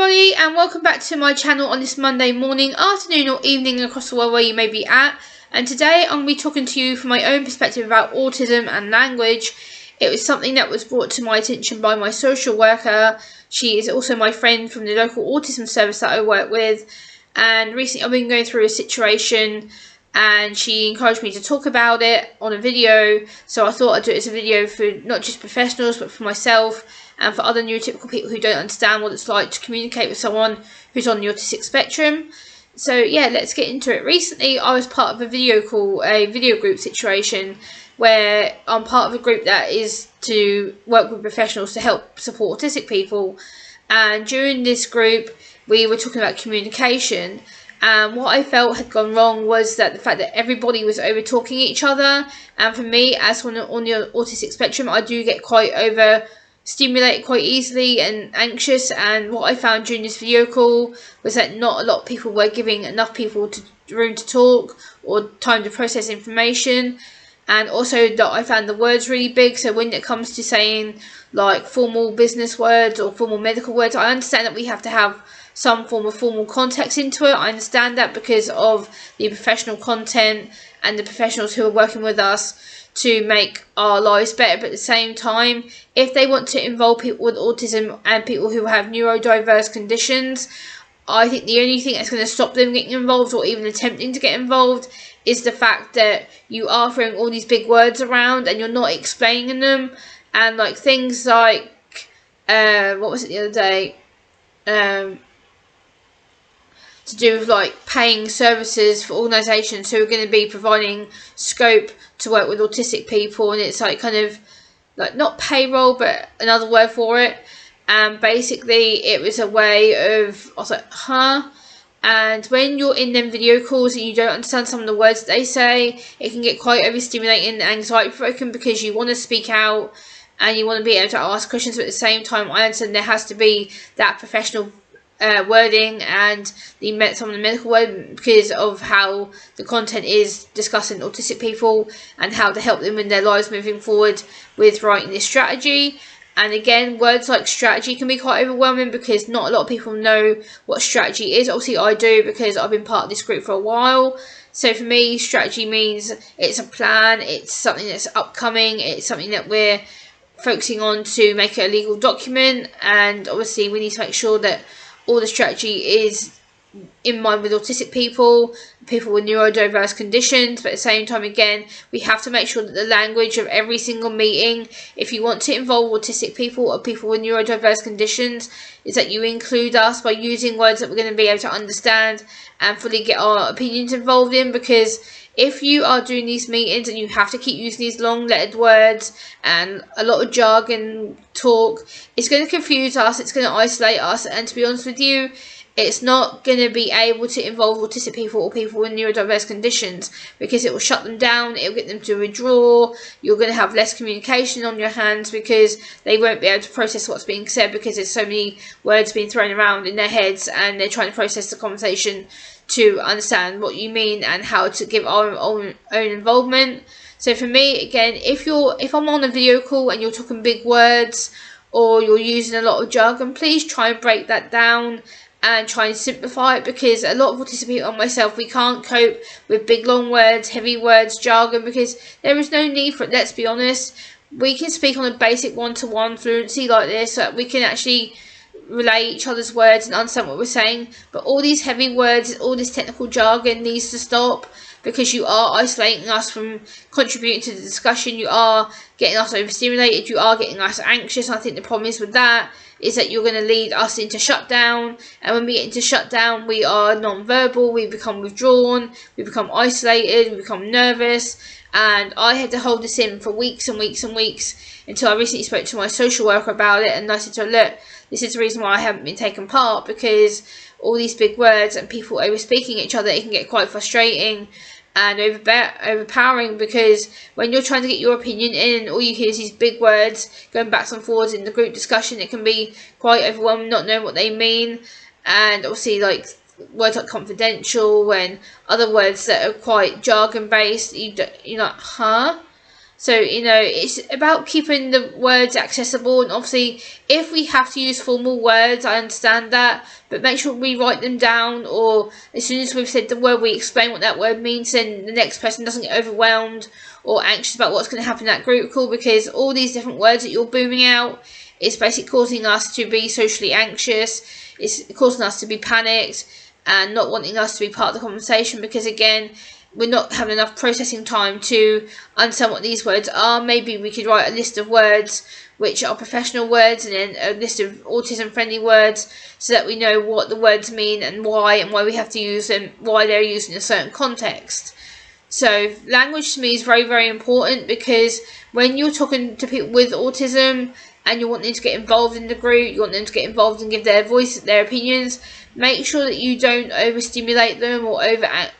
everybody, and welcome back to my channel on this Monday morning, afternoon or evening across the world where you may be at. And today I'm going to be talking to you from my own perspective about autism and language. It was something that was brought to my attention by my social worker. She is also my friend from the local autism service that I work with, and recently I've been going through a situation and she encouraged me to talk about it on a video, so I thought I'd do it as a video for not just professionals but for myself and for other neurotypical people who don't understand what it's like to communicate with someone who's on the autistic spectrum. So yeah, let's get into it. Recently I was part of a video group situation where I'm part of a group that is to work with professionals to help support autistic people, and during this group we were talking about communication. And what I felt had gone wrong was that the fact that everybody was over talking each other, and for me, as on the autistic spectrum, I do get quite overstimulated quite easily and anxious. And what I found during this video call was that not a lot of people were giving enough people room to talk or time to process information, and also that I found the words really big. So when it comes to saying like formal business words or formal medical words, I understand that we have to have some form of formal context into it. I understand that because of the professional content and the professionals who are working with us to make our lives better. But at the same time, if they want to involve people with autism and people who have neurodiverse conditions, I think the only thing that's going to stop them getting involved or even attempting to get involved is the fact that you are throwing all these big words around and you're not explaining them. And like things like, what was it the other day? To do with like paying services for organisations who are going to be providing scope to work with autistic people, and it's like kind of like not payroll but another word for it. And basically it was a way of, I was like, huh? And when you're in them video calls and you don't understand some of the words they say, it can get quite overstimulating and anxiety provoking, because you want to speak out and you want to be able to ask questions, but at the same time I understand there has to be that professional wording and some of the medical word because of how the content is discussing autistic people and how to help them in their lives moving forward with writing this strategy. And again, words like strategy can be quite overwhelming because not a lot of people know what strategy is. Obviously I do, because I've been part of this group for a while. So for me, strategy means it's a plan, it's something that's upcoming, it's something that we're focusing on to make it a legal document, and obviously we need to make sure that all the strategy is in mind with autistic people with neurodiverse conditions. But at the same time, again, we have to make sure that the language of every single meeting, if you want to involve autistic people or people with neurodiverse conditions, is that you include us by using words that we're going to be able to understand and fully get our opinions involved in. Because if you are doing these meetings and you have to keep using these long lettered words and a lot of jargon talk, it's going to confuse us, it's going to isolate us, and to be honest with you, it's not going to be able to involve autistic people or people with neurodiverse conditions, because it will shut them down, it will get them to withdraw, you're going to have less communication on your hands because they won't be able to process what's being said because there's so many words being thrown around in their heads and they're trying to process the conversation to understand what you mean and how to give our own involvement. So for me, again, if I'm on a video call and you're talking big words or you're using a lot of jargon, please try and break that down and try and simplify it, because a lot of autistic people and myself, we can't cope with big long words, heavy words, jargon, because there is no need for it. Let's be honest, we can speak on a basic one-to-one fluency like this, so that we can actually relay each other's words and understand what we're saying. But all these heavy words, all this technical jargon needs to stop, because you are isolating us from contributing to the discussion, you are getting us overstimulated, you are getting us anxious. I think the problem is with that is that you're going to lead us into shutdown, and when we get into shutdown we are non-verbal, we become withdrawn, we become isolated, we become nervous. And I had to hold this in for weeks and weeks and weeks until I recently spoke to my social worker about it, and I said to her, look, this is the reason why I haven't been taking part, because all these big words and people over speaking each other, it can get quite frustrating and overpowering, because when you're trying to get your opinion in and all you hear is these big words going back and forwards in the group discussion, it can be quite overwhelming not knowing what they mean. And obviously like words like confidential and other words that are quite jargon based, you're like, huh? So, it's about keeping the words accessible, and obviously if we have to use formal words, I understand that, but make sure we write them down, or as soon as we've said the word, we explain what that word means, and the next person doesn't get overwhelmed or anxious about what's going to happen in that group call, because all these different words that you're booming out, it's basically causing us to be socially anxious, it's causing us to be panicked, and not wanting us to be part of the conversation, because again, we're not having enough processing time to understand what these words are. Maybe we could write a list of words which are professional words, and then a list of autism friendly words, so that we know what the words mean and why we have to use them, why they're used in a certain context. So language to me is very, very important, because when you're talking to people with autism and you want them to get involved in the group, you want them to get involved and give their voice, their opinions, make sure that you don't overstimulate them or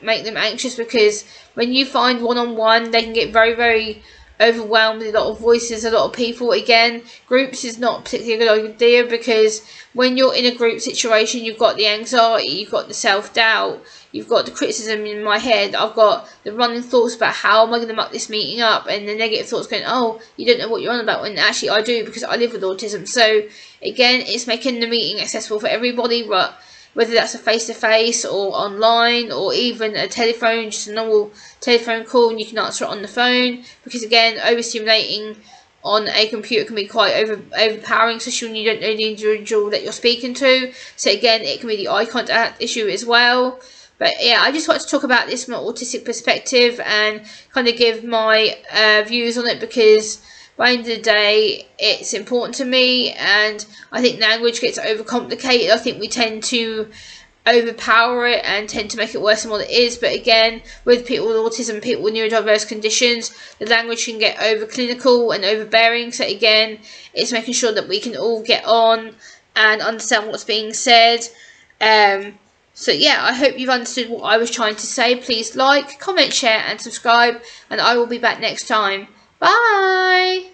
make them anxious, because when you find one-on-one, they can get very, very overwhelmed with a lot of voices, a lot of people. Again, groups is not particularly a good idea, because when you're in a group situation, you've got the anxiety, you've got the self-doubt, you've got the criticism in my head, I've got the running thoughts about how am I going to muck this meeting up, and the negative thoughts going, oh, you don't know what you're on about, when actually I do, because I live with autism. So again, it's making the meeting accessible for everybody, but whether that's a face-to-face or online, or even a telephone, just a normal telephone call, and you can answer it on the phone, because again, overstimulating on a computer can be quite overpowering, especially when you don't know the individual that you're speaking to. So again, it can be the eye contact issue as well. But yeah, I just wanted to talk about this from an autistic perspective and kind of give my views on it, because by the end of the day, it's important to me, and I think language gets overcomplicated. I think we tend to overpower it and tend to make it worse than what it is. But again, with people with autism, people with neurodiverse conditions, the language can get over clinical and overbearing. So again, it's making sure that we can all get on and understand what's being said. So yeah, I hope you've understood what I was trying to say. Please like, comment, share and subscribe, and I will be back next time. Bye!